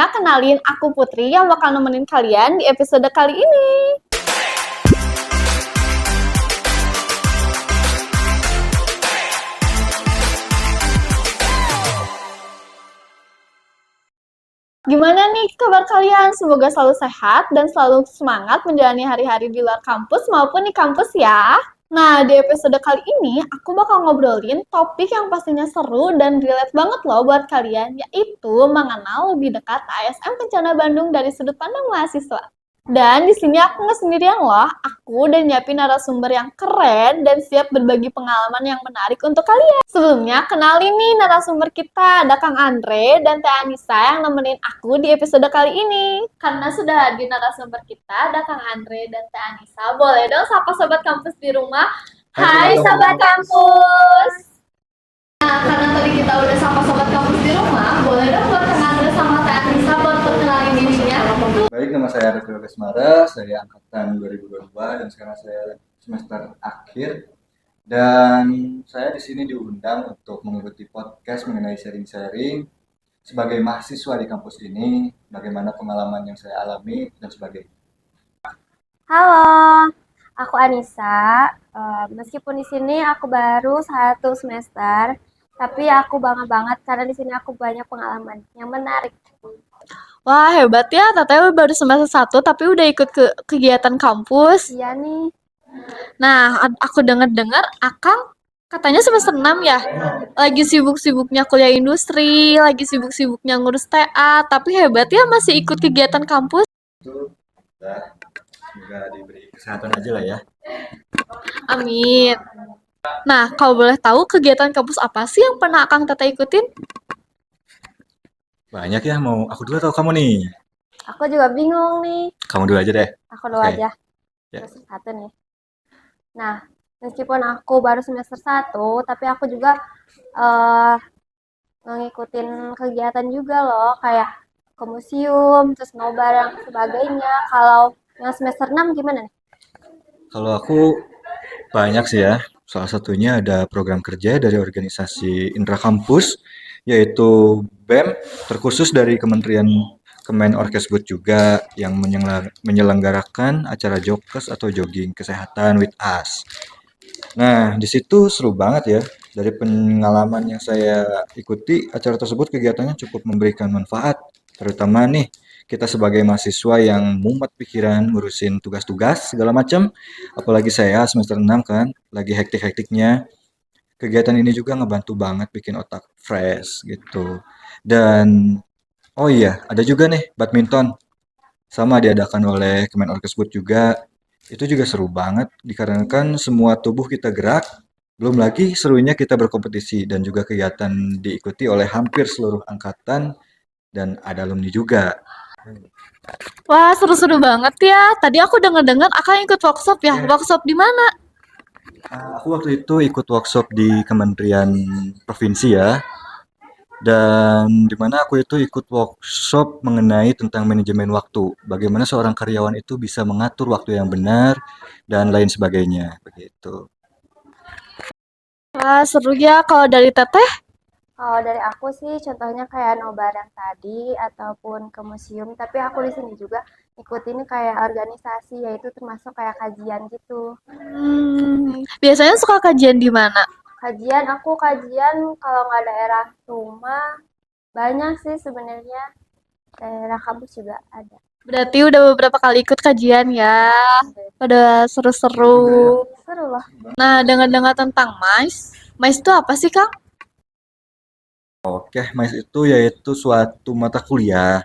kenalin aku Putri yang bakal nemenin kalian di episode kali ini. Gimana nih kabar kalian? Semoga selalu sehat dan selalu semangat menjalani hari-hari di luar kampus maupun di kampus ya. Nah, di episode kali ini aku bakal ngobrolin topik yang pastinya seru dan relate banget loh buat kalian, yaitu mengenal lebih dekat ASM Kencana Bandung dari sudut pandang mahasiswa. Dan di sini aku nggak sendirian loh, aku udah nyiapin narasumber yang keren dan siap berbagi pengalaman yang menarik untuk kalian. Sebelumnya, kenalin nih narasumber kita, ada Kang Andre dan Teh Anissa yang nemenin aku di episode kali ini. Karena sudah hadir narasumber kita, ada Kang Andre dan Teh Anissa, boleh dong sapa sobat kampus di rumah. Hai sobat kampus! Nah, karena tadi kita udah sapa sobat kampus di rumah, boleh dong buat Kang Andre sama Teh Anissa buat perkenalin dirinya. Baik, nama saya Arif Kesmara, saya angkatan 2022 dan sekarang saya semester akhir. Dan saya di sini diundang untuk mengikuti podcast mengenai sharing-sharing sebagai mahasiswa di kampus ini, bagaimana pengalaman yang saya alami dan sebagainya. Halo, aku Anissa. Meskipun di sini aku baru 1 semester, tapi aku bangga banget karena di sini aku banyak pengalaman yang menarik. Wah, hebat ya, Teteh baru semester 1 tapi udah ikut ke kegiatan kampus. Iya nih, Nah, aku dengar-dengar Akang katanya semester 6 ya. Lagi sibuk-sibuknya kuliah industri, lagi sibuk-sibuknya ngurus TA, tapi hebat ya masih ikut kegiatan kampus. Itu ya, semoga diberi kesehatan aja lah ya. Amin. Nah, kalau boleh tahu kegiatan kampus apa sih yang pernah Akang Teteh ikutin? Banyak ya, mau aku dulu atau kamu nih? aku juga bingung nih. Kamu dulu aja deh. Aku dulu Oke. aja, Ya. semester 1 nih. Nah, meskipun aku baru semester 1, tapi aku juga eh ngikutin kegiatan juga loh, kayak ke museum, terus nobar yang sebagainya. Kalau yang semester 6 gimana nih? Kalau aku banyak sih ya. Salah satunya ada program kerja dari organisasi Indra Kampus, yaitu BEM, terkhusus dari Kementerian Kemen Orkesbud juga yang menyelenggarakan acara Jokes atau jogging kesehatan with us. Nah, di situ seru banget ya. Dari pengalaman yang saya ikuti, acara tersebut kegiatannya cukup memberikan manfaat, terutama nih kita sebagai mahasiswa yang mumet pikiran ngurusin tugas-tugas segala macam. Apalagi saya semester 6 kan, lagi hektik-hektiknya. Kegiatan ini juga ngebantu banget bikin otak fresh gitu. Dan oh iya, ada juga nih badminton. Sama diadakan oleh Kemen Orkesbud juga. Itu juga seru banget dikarenakan semua tubuh kita gerak. Belum lagi serunya kita berkompetisi dan juga kegiatan diikuti oleh hampir seluruh angkatan dan ada alumni juga. Wah, seru-seru banget ya. Tadi aku dengar-dengar Akang ikut workshop ya. Workshop di mana? Aku waktu itu ikut workshop di Kementerian Provinsi ya. Dan di mana aku itu ikut workshop mengenai tentang manajemen waktu. Bagaimana seorang karyawan itu bisa mengatur waktu yang benar dan lain sebagainya. Begitu. Wah, seru ya. Kalau dari Teteh? Kalau dari aku sih contohnya kayak nobar yang tadi ataupun ke museum, tapi aku di sini juga ikutin kayak organisasi yaitu termasuk kayak kajian gitu. Biasanya suka kajian di mana? Kajian kalau nggak daerah rumah banyak sih sebenarnya, daerah kampus juga ada. Berarti udah beberapa kali ikut kajian ya. Pada seru-seru. Seru loh. Nah, dengar-dengar tentang MICE. MICE itu apa sih, Kang? Oke, MICE itu yaitu suatu mata kuliah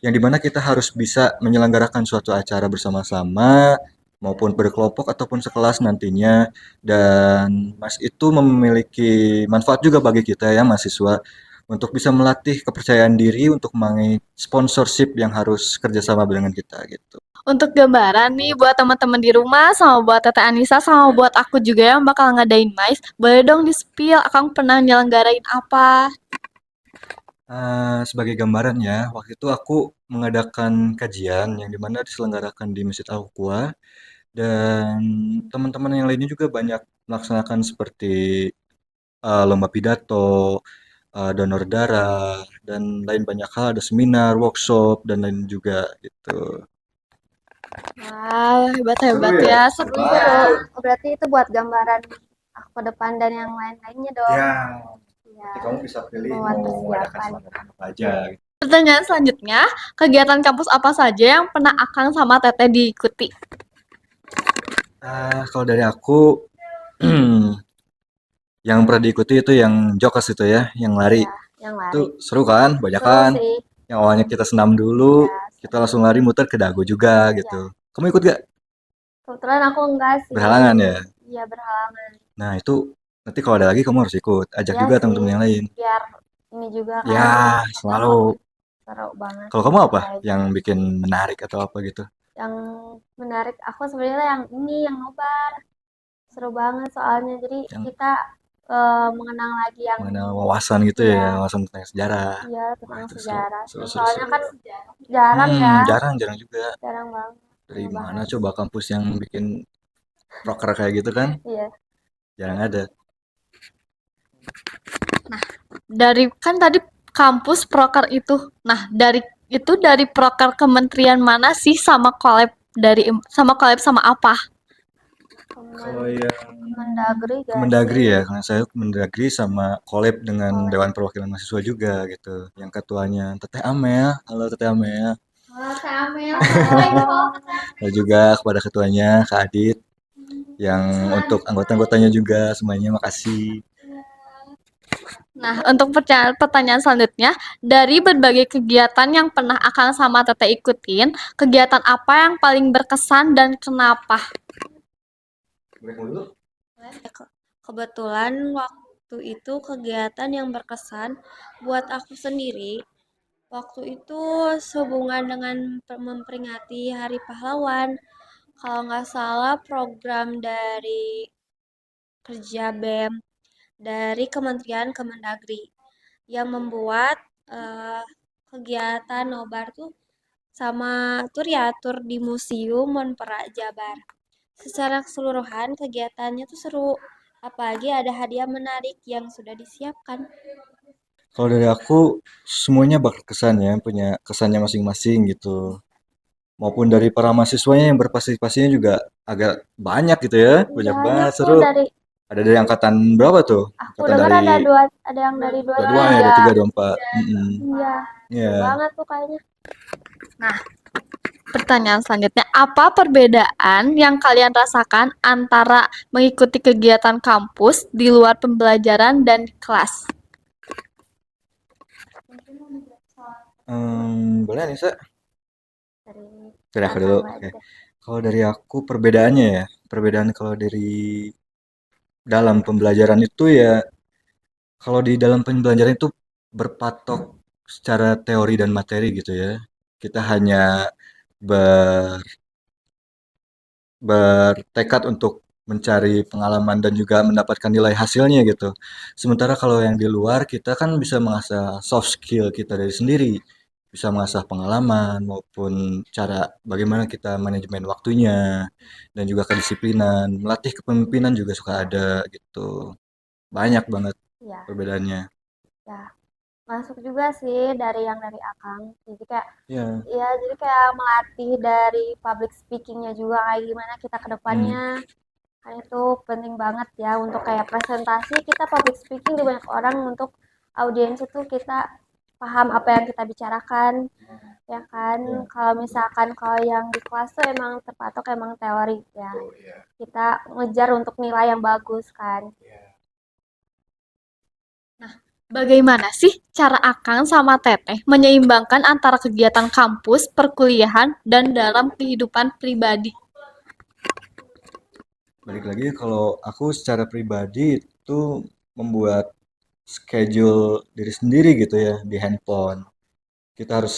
yang dimana kita harus bisa menyelenggarakan suatu acara bersama-sama maupun berkelompok ataupun sekelas nantinya dan MICE itu memiliki manfaat juga bagi kita ya mahasiswa untuk bisa melatih kepercayaan diri untuk mengenai sponsorship yang harus kerjasama dengan kita gitu. Untuk gambaran nih buat teman-teman di rumah sama buat Tete Anissa sama buat aku juga yang bakal ngadain MICE. Boleh dong di-spill Akang pernah nyelenggarain apa? Sebagai gambaran ya, waktu itu aku mengadakan kajian yang dimana diselenggarakan di Masjid Al-Huqwa dan teman-teman yang lainnya juga banyak melaksanakan seperti lomba pidato, donor darah, dan lain banyak hal, ada seminar, workshop, dan lain juga gitu. Wah, hebat-hebat Seru ya. ya? Seru. Seru. Berarti itu buat gambaran aku ke depan dan yang lain-lainnya dong. Ya, Ya, nanti kamu bisa pilih buat mau adakan persiapan. selangkah apa aja gitu. Pertanyaan selanjutnya, kegiatan kampus apa saja yang pernah Akang sama Teteh diikuti? Kalau dari aku, yang pernah diikuti itu yang jokes itu ya, yang lari. Ya, yang Itu lari. seru kan, banyak Seru kan. sih. Yang awalnya kita senam dulu, Ya, kita langsung lari muter ke dago juga gitu. ya. Kamu ikut gak? Kebetulan aku enggak sih. Berhalangan ya? Iya, berhalangan. Nah itu nanti kalau ada lagi kamu harus ikut. Ajak Ya juga sih, teman-teman yang lain. biar ini juga kan Ya, selalu. seru banget. Kalau kamu apa Kayak yang bikin menarik atau apa gitu? yang menarik aku sebenarnya yang ini yang nobar. Seru banget soalnya. Jadi Yang kita mengenang lagi yang mengenal wawasan gitu ya, iya, wawasan tentang sejarah. iya Wah tentang itu seru, sejarah. seru, seru, Soalnya seru. kan jarang ya, Jarang, jarang juga. jarang banget Dari mana ngebahas. coba kampus yang bikin proker kayak gitu kan? Iya, Jarang ada. Dari kan tadi kampus proker itu. Nah, dari proker kementerian mana sih sama collab sama apa? Kalau yang Kemendagri gak Kemendagri sih? ya, karena saya Kemendagri sama collab dengan Oleh. Dewan Perwakilan Mahasiswa juga gitu. Yang ketuanya Teteh Amel, halo Teteh Amel. Dan juga kepada ketuanya Kak Adit, yang untuk anggota-anggotanya juga semuanya makasih. Nah, untuk pertanyaan selanjutnya, dari berbagai kegiatan yang pernah Akang sama Teteh ikutin, kegiatan apa yang paling berkesan dan kenapa? Kebetulan waktu itu kegiatan yang berkesan buat aku sendiri. Waktu itu sehubungan dengan memperingati Hari Pahlawan. Kalau nggak salah program dari kerja BEM dari Kementerian Kemendagri yang membuat eh, kegiatan nobar tuh sama tur ya tur di Museum Monpera Jabar. Secara keseluruhan kegiatannya tuh seru, apalagi ada hadiah menarik yang sudah disiapkan. Kalau dari aku semuanya berkesan ya, punya kesannya masing-masing gitu. Maupun dari para mahasiswanya yang berpartisipasinya juga agak banyak gitu ya, banyak Banyak banget tuh seru. dari Ada angkatan berapa tuh? aku Angkatan dengar dari ada yang dari dua 22 ya, tiga. 23, 24. Iya, seru Ya, banget tuh kayaknya. Nah, pertanyaan selanjutnya, apa perbedaan yang kalian rasakan antara mengikuti kegiatan kampus di luar pembelajaran dan kelas? boleh Nisa? Dari Dari aku dulu. Akang Oke. aja deh. Kalau dari aku perbedaannya ya, perbedaan kalau dari dalam pembelajaran itu ya, kalau di dalam pembelajaran itu berpatok secara teori dan materi gitu ya. Kita hanya ber bertekad untuk mencari pengalaman dan juga mendapatkan nilai hasilnya gitu. Sementara kalau yang di luar kita kan bisa mengasah soft skill kita dari sendiri, bisa mengasah pengalaman maupun cara bagaimana kita manajemen waktunya dan juga kedisiplinan, melatih kepemimpinan juga suka ada gitu. Banyak banget Iya, perbedaannya. ya. Masuk juga sih dari Akang. Jadi kayak Ya, ya jadi kayak melatih dari public speakingnya juga kayak gimana kita ke hmm, depannya. Kan itu penting banget ya untuk kayak presentasi kita public speaking di banyak orang untuk audiens itu kita paham apa yang kita bicarakan ya kan. ya. Kalau misalkan kalau yang di kelas tuh emang terpatok emang teori ya. Kita ngejar untuk nilai yang bagus kan. Bagaimana sih cara Akang sama Teteh menyeimbangkan antara kegiatan kampus, perkuliahan, dan dalam kehidupan pribadi? Balik lagi kalau aku secara pribadi itu membuat schedule diri sendiri gitu ya di handphone. Kita harus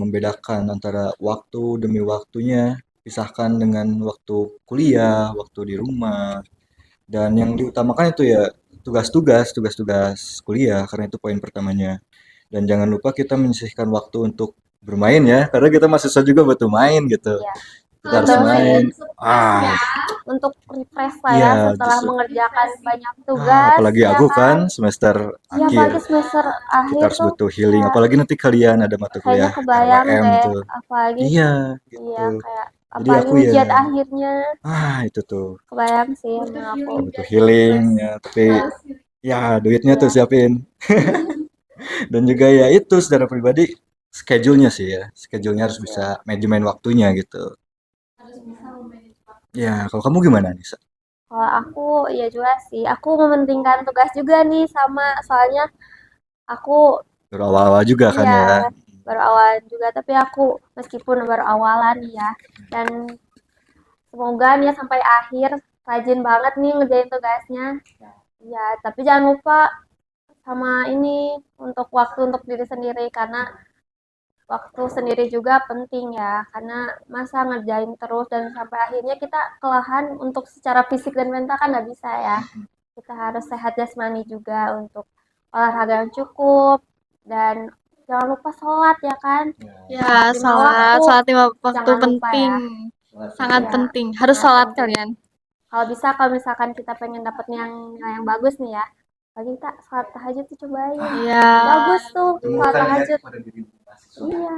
membedakan antara waktu demi waktunya, pisahkan dengan waktu kuliah, waktu di rumah, dan yang diutamakan itu ya tugas-tugas kuliah karena itu poin pertamanya. Dan jangan lupa kita menyisihkan waktu untuk bermain ya, karena kita mahasiswa juga butuh main gitu. Iya, kita harus Betul sih. main. Ah, Untuk refresh lah ya iya setelah justru. mengerjakan banyak tugas, Apalagi ya aku kan? kan semester Iya, akhir, apalagi semester kita akhir harus tuh butuh healing. kayak Apalagi nanti kalian ada mata kayaknya kuliah kebayang RWM deh, tuh. apalagi Iya, iya gitu. kayak Jadi apalagi aku ya, ujian akhirnya, itu tuh. kebayang sih sama aku. Kita butuh healing ya, tapi ya duitnya tuh Iya, siapin. Dan juga ya itu secara pribadi schedule-nya sih ya. Schedule-nya harus bisa manajemen waktunya gitu. Ya, kalau kamu gimana nih? kalau aku ya juga sih, aku mementingkan tugas juga nih sama soalnya aku Baru awal-awal juga kan iya ya. baru awalan juga tapi aku meskipun baru awalan ya dan semoga nih ya sampai akhir rajin banget nih ngerjain tugasnya. Ya, tapi jangan lupa sama ini untuk waktu untuk diri sendiri karena waktu sendiri juga penting ya karena masa ngerjain terus dan sampai akhirnya kita kelelahan untuk secara fisik dan mental kan nggak bisa ya. Kita harus sehat jasmani juga untuk olahraga yang cukup dan jangan lupa sholat ya kan. Ya, Lima waktu sholat lima waktu jangan lupa penting, ya. sangat Iya, penting. Harus sangat sholat penting. kalian. Kalau bisa kalau misalkan kita pengen dapet yang nilai yang bagus nih ya, lagi kita sholat tahajud tuh cobain. Iya. Bagus tuh sholat Temukan ya tahajud. pada diri mahasiswa. Iya.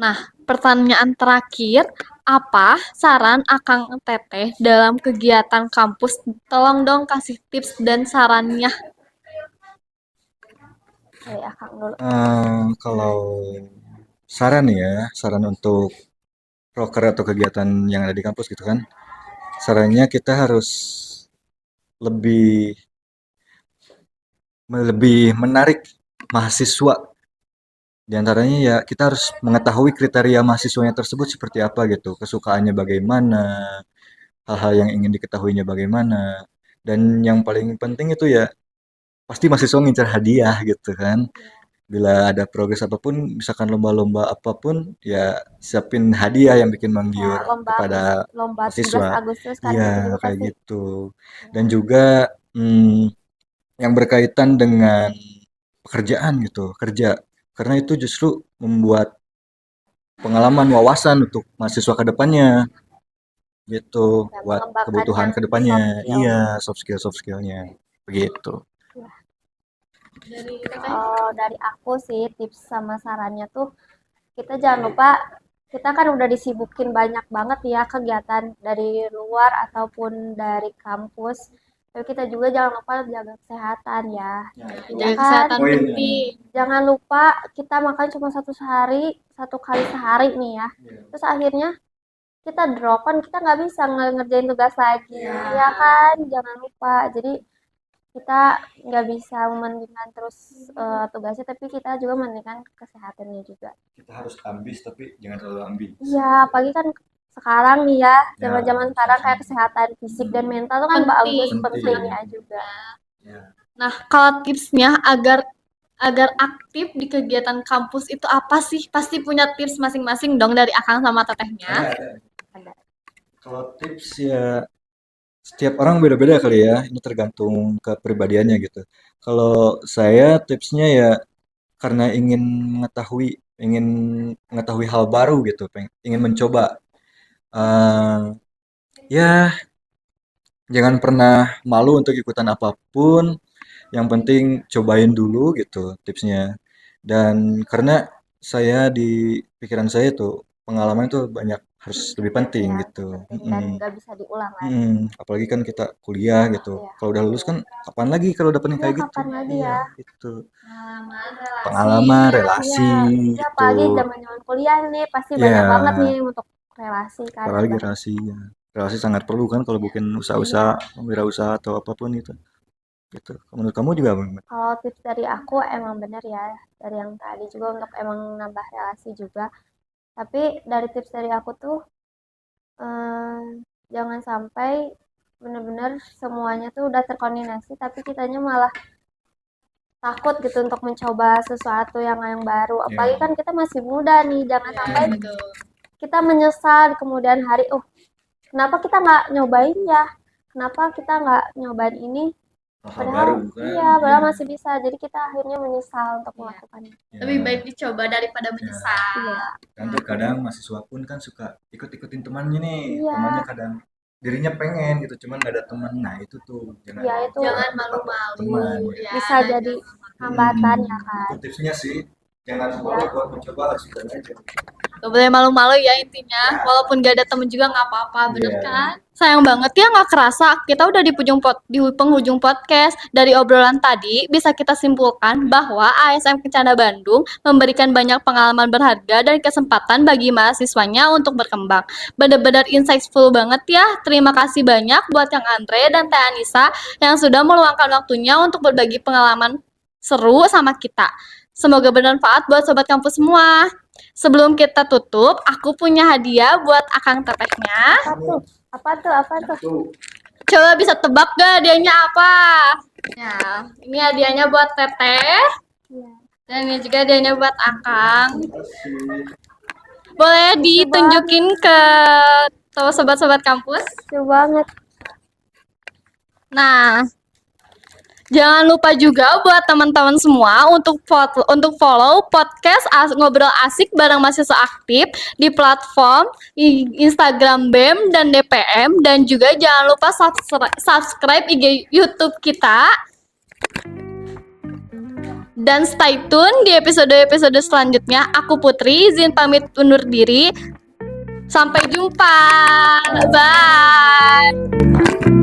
Nah, pertanyaan terakhir, apa saran Akang Teteh dalam kegiatan kampus? Tolong dong kasih tips dan sarannya. Dari akang dulu. Kalau saran ya, saran untuk proker atau kegiatan yang ada di kampus gitu kan. Sarannya kita harus lebih lebih menarik mahasiswa. Di antaranya ya kita harus mengetahui kriteria mahasiswanya tersebut seperti apa gitu, kesukaannya bagaimana, hal-hal yang ingin diketahuinya bagaimana. Dan yang paling penting itu ya pasti mahasiswa ngincar hadiah gitu kan. Bila ada progres apapun, misalkan lomba-lomba apapun, ya siapin hadiah yang bikin Ya, menggiur lomba kepada lomba 17 mahasiswa. Agustus kan itu Iya, juga kayak pasti gitu. Dan juga yang berkaitan dengan pekerjaan gitu, kerja. Karena itu justru membuat pengalaman wawasan untuk mahasiswa ke depannya gitu, ya, buat mengembangkan kebutuhan yang ke depannya. soft skill. Iya, soft skillnya begitu. Kalau dari aku sih tips sama sarannya tuh kita jangan lupa kita kan udah disibukin banyak banget ya kegiatan dari luar ataupun dari kampus. Tapi kita juga jangan lupa jaga kesehatan ya. Ya Jaga kan? kesehatan penting. Jangan lupa kita makan cuma satu kali sehari nih ya. Terus akhirnya kita drop kan kita nggak bisa ngerjain tugas lagi. Ya kan? Jangan lupa. Jadi kita nggak bisa mementingkan terus tugasnya tapi kita juga mementingkan kesehatannya juga. Kita harus ambis tapi jangan terlalu ambis. Iya, apalagi kan sekarang nih ya, Ya, zaman-zaman sekarang kayak kesehatan fisik dan mental tuh kan bagus Penting. pentingnya juga. Ya. Nah, kalau tipsnya agar agar aktif di kegiatan kampus itu apa sih? Pasti punya tips masing-masing dong dari Akang sama Tetehnya. Ada. Kalau tips ya setiap orang beda-beda kali ya, ini tergantung kepribadiannya gitu. Kalau saya tipsnya ya karena ingin mengetahui hal baru gitu, ingin mencoba. eh ya jangan pernah malu untuk ikutan apapun, yang penting cobain dulu gitu tipsnya. Dan karena saya di pikiran saya tuh pengalaman itu banyak harus lebih penting Ya, gitu. penting dan nggak bisa diulang lagi. Apalagi kan kita kuliah gitu. Iya, Kalau udah lulus kan kapan lagi kalau dapetin iya kayak gitu? kapan lagi Iya, ya? itu. Pengalaman, relasi. Pengalaman, Iya, relasi iya gitu. apalagi zaman-zaman kuliah nih pasti banyak banget nih Ya, untuk relasi kan apalagi dibahas. relasi ya. Relasi sangat perlu kan kalau bikin usaha-usaha, wirausaha atau apapun itu. Gitu. Menurut kamu juga bagaimana? Kalau tips dari aku emang bener ya, dari yang tadi juga untuk emang nambah relasi juga. Tapi dari tips dari aku tuh eh, jangan sampai bener-bener semuanya tuh udah terkoordinasi tapi kitanya malah takut gitu untuk mencoba sesuatu yang baru. Apalagi Ya. kan kita masih muda nih, jangan Ya, sampai betul. kita menyesal di kemudian hari, oh kenapa kita nggak nyobain ya? Kenapa kita nggak nyobain ini? hal baru kan. Iya, padahal masih bisa. Jadi kita akhirnya menyesal untuk melakukannya. Ya, Lebih baik dicoba daripada menyesal. Iya. kan terkadang mahasiswa pun kan suka ikut-ikutin temannya nih. Iya. Temannya kadang dirinya pengen gitu, cuman nggak ada teman. Nah itu tuh jangan Iya, itu Jangan malu-malu. teman. Ya, bisa jadi hambatan ya kan. Itu tipsnya sih, jangan malu buat mencoba, lakukan aja. Gak boleh malu-malu ya intinya. Walaupun gak ada temen juga nggak apa-apa, bener Iya. kan? Sayang banget ya nggak kerasa. Kita udah di penghujung podcast. Dari obrolan tadi bisa kita simpulkan bahwa ASM Kencana Bandung memberikan banyak pengalaman berharga dan kesempatan bagi mahasiswanya untuk berkembang. Benar-benar insightful banget ya. Terima kasih banyak buat Kang Andre dan Teh Anissa yang sudah meluangkan waktunya untuk berbagi pengalaman seru sama kita. Semoga bermanfaat buat sobat kampus semua. Sebelum kita tutup, aku punya hadiah buat Akang Tetehnya. Apa tuh? Apa tuh? Apa tuh? Tuh, Coba bisa tebak gak hadiahnya apa? Ya, ini hadiahnya buat Teteh. Iya. Dan ini juga hadiahnya buat Akang. Boleh ditunjukin ke sobat-sobat kampus? Lucu banget. Nah, jangan lupa juga buat teman-teman semua untuk follow podcast Ngobrol Asik bareng mahasiswa aktif di platform Instagram BEM dan DPM, dan juga jangan lupa subscribe IG YouTube kita. Dan stay tune di episode-episode selanjutnya. Aku Putri, izin pamit undur diri. Sampai jumpa. Bye.